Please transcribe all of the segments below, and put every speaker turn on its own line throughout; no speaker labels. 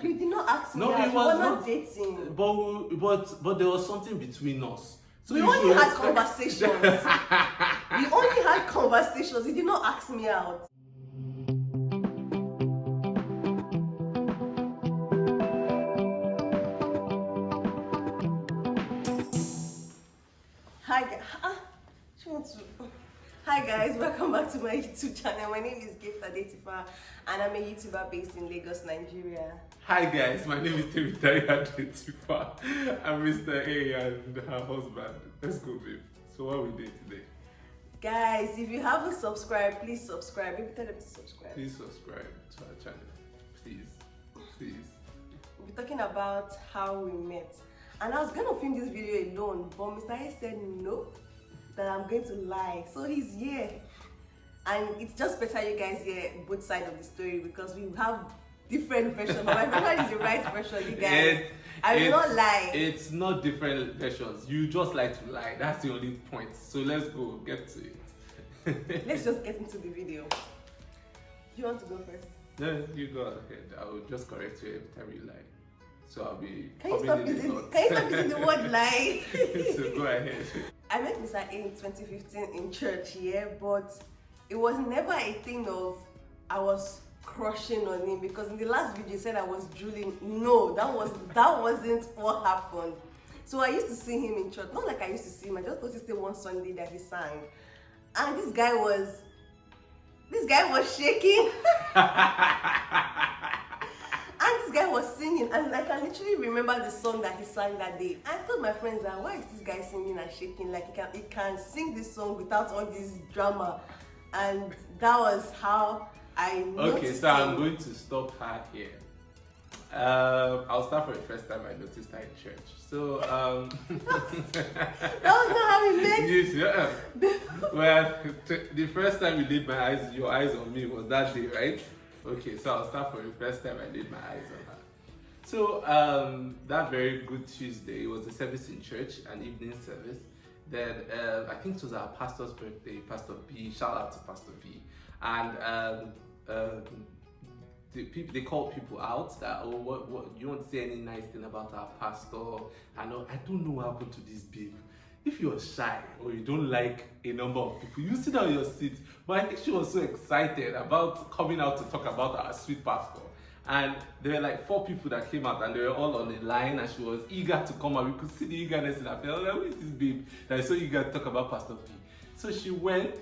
You did not ask me
No,
out.
it
We
was
were not
not
dating.
But there was something between us. So
We
you
only
should
had
respect-
conversations. We only had conversations. You did not ask me out. Hi, Hi guys, welcome back to my YouTube channel. My name is Adetifa and I'm a YouTuber based in Lagos, Nigeria.
Hi guys, my name is Adetifa. I'm Mr. A and her husband. Let's go, babe. So what are we doing today?
Guys, if you haven't subscribed, please subscribe. Maybe tell them to subscribe.
Please subscribe to our channel. Please.
We'll be talking about how we met. And I was going to film this video alone, but Mr. A said no, that I'm going to lie. So he's here. And it's just better you guys hear both sides of the story because we have different versions. But my version is the right version, you guys. I will not lie.
It's not different versions. You just like to lie. That's the only point. So let's go. Get to it.
Let's just get into the video. You want to go first?
No, you go ahead. I will just correct you every time you lie. So I'll be.
Can you stop using the word lie?
So go ahead.
I met Mr. A in 2015 in church, yeah, but it was never a thing of I was crushing on him because in the last video you said I was drooling. No, that wasn't what happened. So I used to see him in church. Not like I used to see him, I just noticed it one Sunday that he sang. And this guy was shaking. And this guy was singing, and I can literally remember the song that he sang that day. I told my friends that why is this guy singing and shaking? Like he can sing this song without all this drama. And that was how I noticed.
Okay, so I'm going to stop her here. I'll start for the first time I noticed her in church. So
that was not how we met.
Yes, yeah. Well, the first time you laid your eyes on me was that day, right? Okay, so I'll start for the first time I laid my eyes on her. So that very good Tuesday, it was a service in church, an evening service. Then I think it was our pastor's birthday, Pastor B. Shout out to Pastor B. And they called people out that, oh, what you don't say any nice thing about our pastor. I don't know what happened to this babe. If you're shy or you don't like a number of people, you sit down in your seat. But I think she was so excited about coming out to talk about our sweet pastor. And there were like 4 people that came out and they were all on the line and she was eager to come out. We could see the eagerness in her face. I was like, who is this babe that is so eager to talk about Pastor P? So she went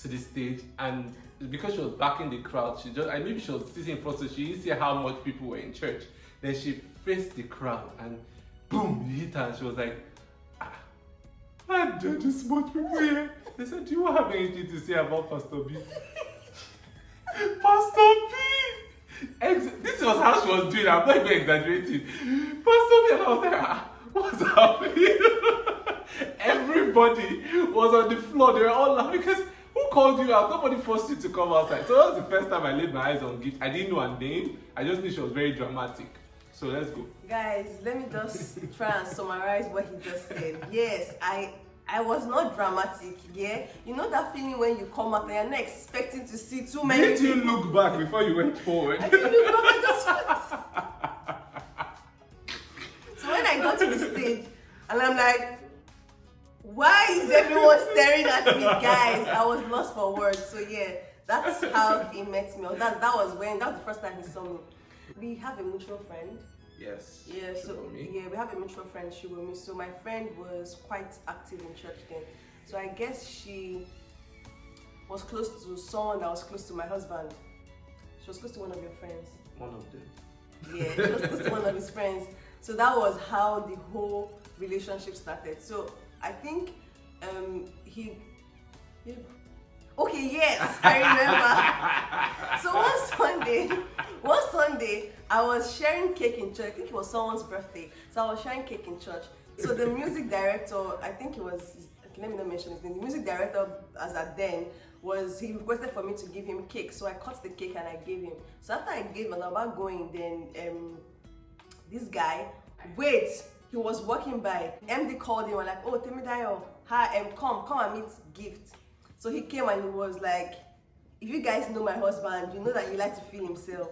to the stage and because she was backing the crowd, maybe she was sitting in front so she didn't see how much people were in church. Then she faced the crowd and boom, you hit her and she was like, and there are this much people here. They said, do you have anything to say about Pastor B? Pastor B! This was how she was doing. I'm not even exaggerating. Pastor B, and I was like, what's happening? Everybody was on the floor. They were all laughing because who called you out? Nobody forced you to come outside. So that was the first time I laid my eyes on Gift. I didn't know her name. I just knew she was very dramatic. So let's go.
Guys, let me just try and summarize what he just said. Yes, I was not dramatic, yeah? You know that feeling when you come out and you're not expecting to see too many
people? Did you look back before you went forward?
I didn't look back, I just So when I got to the stage and I'm like, why is everyone staring at me, guys? I was lost for words. So yeah, that's how he met me. That was the first time he saw me. We have a mutual friend.
Yes.
Yeah, we have a mutual friend, Shiwomi. So my friend was quite active in church then. So I guess she was close to someone that was close to my husband. She was close to one of your friends.
One of them.
Yeah, she was close to one of his friends. So that was how the whole relationship started. So I think okay, yes, I remember. So one Sunday, I was sharing cake in church. I think it was someone's birthday. So I was sharing cake in church. So the music director, I think it was, let me not mention his name. The music director, as at then, he requested for me to give him cake. So I cut the cake and I gave him. So after I gave him, and about going, then this guy, he was walking by. MD called him and like, oh, Temidayo, hi, come and meet Gift. So he came and he was like, if you guys know my husband, you know that he likes to feel himself.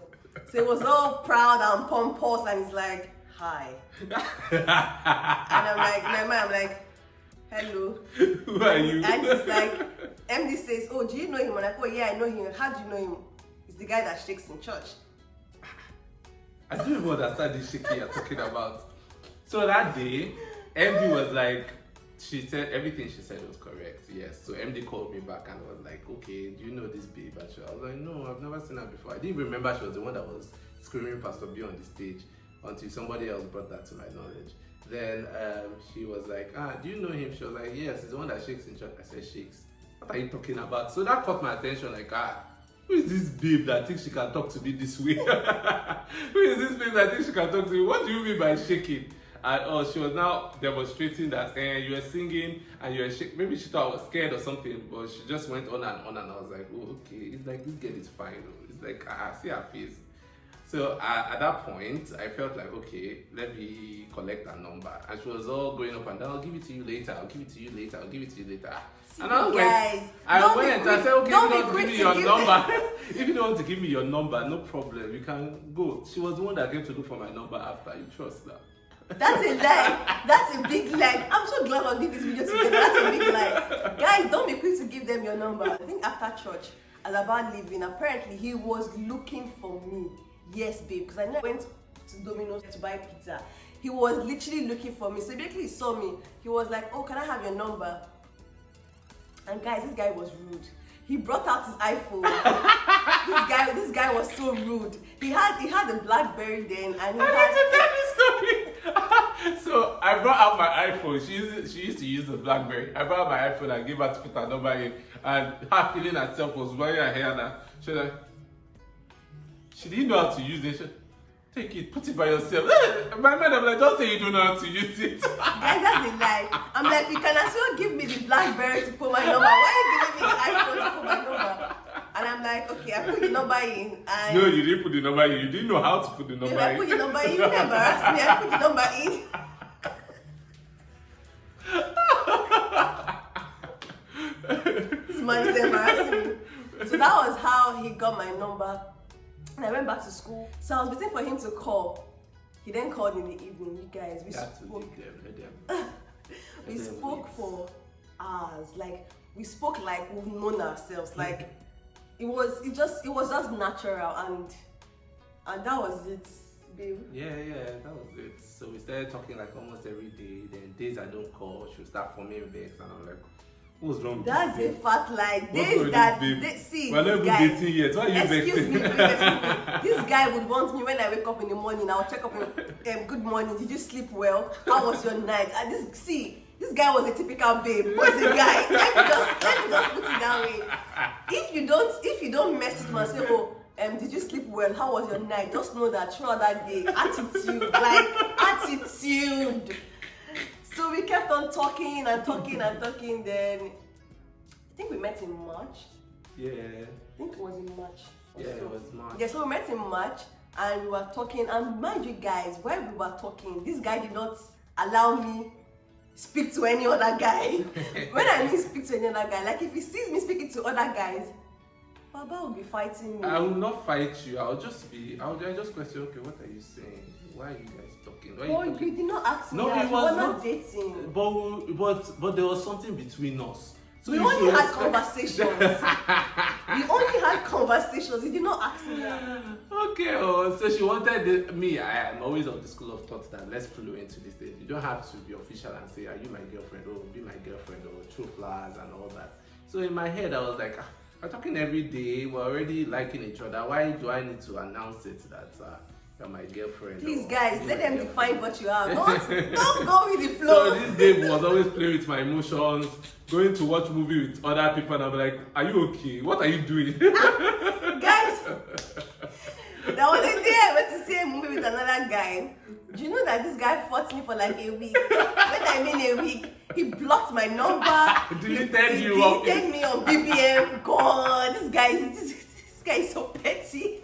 So he was all proud and pompous, and he's like, "Hi," and I'm like, in my mind, I'm like, "Hello."
Who are you?
And he's like, MD says, "Oh, do you know him?" I'm like, "Oh yeah, I know him." "How do you know him?" "He's the guy that shakes in church."
I don't even understand this shaking you're talking about. So that day, MD was like, she said everything she said was correct. Yes. So MD called me back and was like, "Okay, do you know this babe?" And I was like, "No, I've never seen her before." I didn't remember she was the one that was screaming Pastor B on the stage until somebody else brought that to my knowledge. Then she was like, "Do you know him?" She was like, "Yes, he's the one that shakes in church." I said, "Shakes? What are you talking about?" So that caught my attention, like, who is this babe that thinks she can talk to me this way? Who is this babe that thinks she can talk to me? What do you mean by shaking? And she was now demonstrating that you were singing and you were shaking. Maybe she thought I was scared or something, but she just went on and on, and I was like, "Oh, okay." It's like, this girl is fine. It's like, see her face. So at that point, I felt like, okay, let me collect her number. And she was all going up and down. "I'll give it to you later. I'll give it to you later. I'll give it to you later." And I went. I said, "Okay, if you don't want to give me your number, if you don't want to give me your number, no problem. You can go." She was the one that came to look for my number after. You trust that?
That's a lie. That's a big lie. I'm so glad I did this video together. That's a big lie. Guys, don't be quick to give them your number. I think after church, as about leaving, apparently he was looking for me. Yes, babe, because I never went to Domino's to buy pizza. He was literally looking for me. So basically he saw me. He was like, "Oh, can I have your number?" And guys, this guy was rude. He brought out his iPhone. This guy was so rude. He had a BlackBerry then, and he had.
So I brought out my iPhone. She used to use the BlackBerry. I brought out my iPhone and gave her to put her number in, and her feeling herself was wearing her hair now. She didn't know how to use it. She, "Take it, put it by yourself." My man, I'm like, "Don't say you don't know how to use it."
Guys, that's a lie. I'm like, "You can as well give me the BlackBerry to put my number. Why are you giving me the iPhone to put my number?" And I'm like, "Okay, I put the number in." And
no, you didn't put the number in. You didn't know how to put the number in.
I put the number in. You never embarrassed me. I put the number in. This man is embarrassing me. So that was how he got my number. And I went back to school. So I was waiting for him to call. He then called in the evening. You guys, we spoke. We spoke for hours. Like we spoke like we've known ourselves. Like it was just natural, and that was it, babe.
Yeah, that was it. So we started talking like almost every day. Then days I don't call, she'll start forming vex, and I'm like, "What's wrong with
That's
this,
a fat lie. See,
we're not even dating yet. Why are you
excuse
vexing?
me. This guy would want me when I wake up in the morning. I'll check up on good morning. Did you sleep well? How was your night? And this guy was a typical babe. Was a guy. Let me just put it that way. If you don't mess with me and say, "Oh, did you sleep well? How was your night?" Just know that throughout that day, attitude. So we kept on talking and talking and talking. Then I think we met in March.
Yeah.
I think it was in March.
Yeah, it was March.
Yeah, so we met in March and we were talking. And mind you guys, while we were talking, this guy did not allow me speak to any other guy. When I mean speak to any other guy, like if he sees me speaking to other guys, Baba will be fighting me.
I will not fight you. I'll just question, "Okay, what are you saying? Why are you guys talking? Why are you talking?"
You did not ask me.
No,
that.
it was
not dating.
But there was something between us. So
we only had conversations. We only had conversations. You did not ask me that.
Okay, so she wanted me. I am always of the school of thought that let's flow into this stage. You don't have to be official and say, "Are you my girlfriend?" or "Be my girlfriend," or "Throw flowers" and all that. So in my head, I was like, we're talking every day. We're already liking each other. Why do I need to announce it that you're my girlfriend?
Please, guys, let them define what you are. Don't go with the flow.
So this babe was always playing with my emotions, going to watch movie with other people, and I'm like, "Are you okay? What are you doing?"
Guys, there was a day I went to see a movie with another guy. Do you know that this guy fought me for like a week? When I mean a week, he blocked my number.
Deleted you.
Deleted me on BBM. God, this guy is so petty.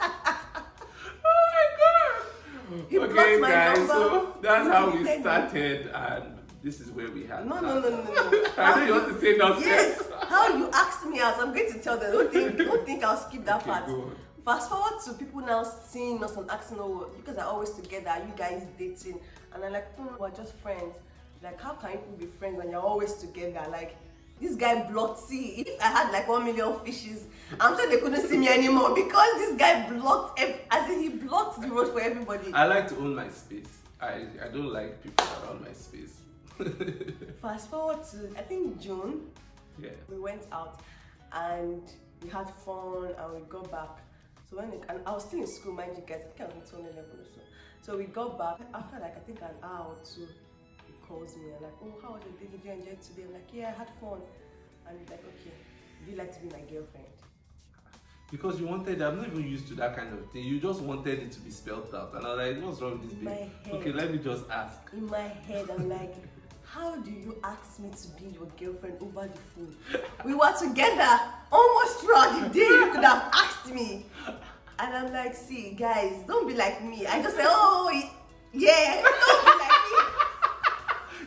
Oh my God.
He blocked my
guys,
number.
so that's how we started, and this is where we had.
No.
I know you want to say nothing.
Yes. How you asked me out, I'm going to tell them. Don't think I'll skip that
Okay,
part.
go on.
Fast forward to people now seeing us and asking, oh, you guys are always together, are you guys dating? And I'm like, no, we're just friends. Like, how can people be friends when you're always together? Like, this guy blocked. See, if I had like 1 million fishes, I'm sure they couldn't see me anymore because this guy blocked, as in he blocked the road for everybody.
I like to own my space. I don't like people around my space.
Fast forward to, I think, June.
Yeah.
We went out and we had fun and we got back. So and I was still in school, mind you guys, I think I was in 200 level or so. So we got back after like I think an hour or two. He calls me and like, oh, how was your day? Did you enjoy it today? I'm like, yeah, I had fun. And he's like, okay, would you like to be my girlfriend?
Because you wanted, I'm not even used to that kind of thing. You just wanted it to be spelled out. And I was like, what's wrong with this babe? Okay, let me just ask.
In my head, I'm like, how do you ask me to be your girlfriend over the phone? We were together almost throughout the day. You could have asked me. And I'm like, see, guys, don't be like me. I just say, oh, yeah, don't be like me.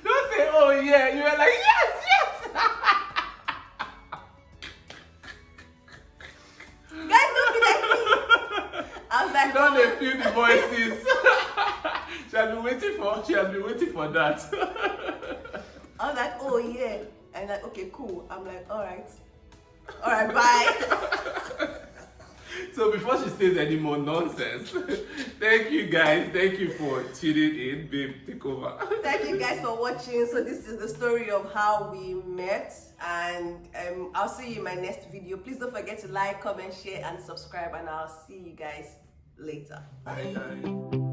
Don't say, oh, yeah. You were like, yes, yes.
Guys, don't be like me. I was like,
don't they feel the voices? She has been waiting for that.
I was like, oh yeah. And like, okay, cool. I'm like, all right, bye.
So before she says any more nonsense, thank you guys. Thank you for tuning in. Babe, take over.
Thank you guys for watching. So this is the story of how we met, and I'll see you in my next video. Please don't forget to like, comment, share, and subscribe, and I'll see you guys later.
Bye guys.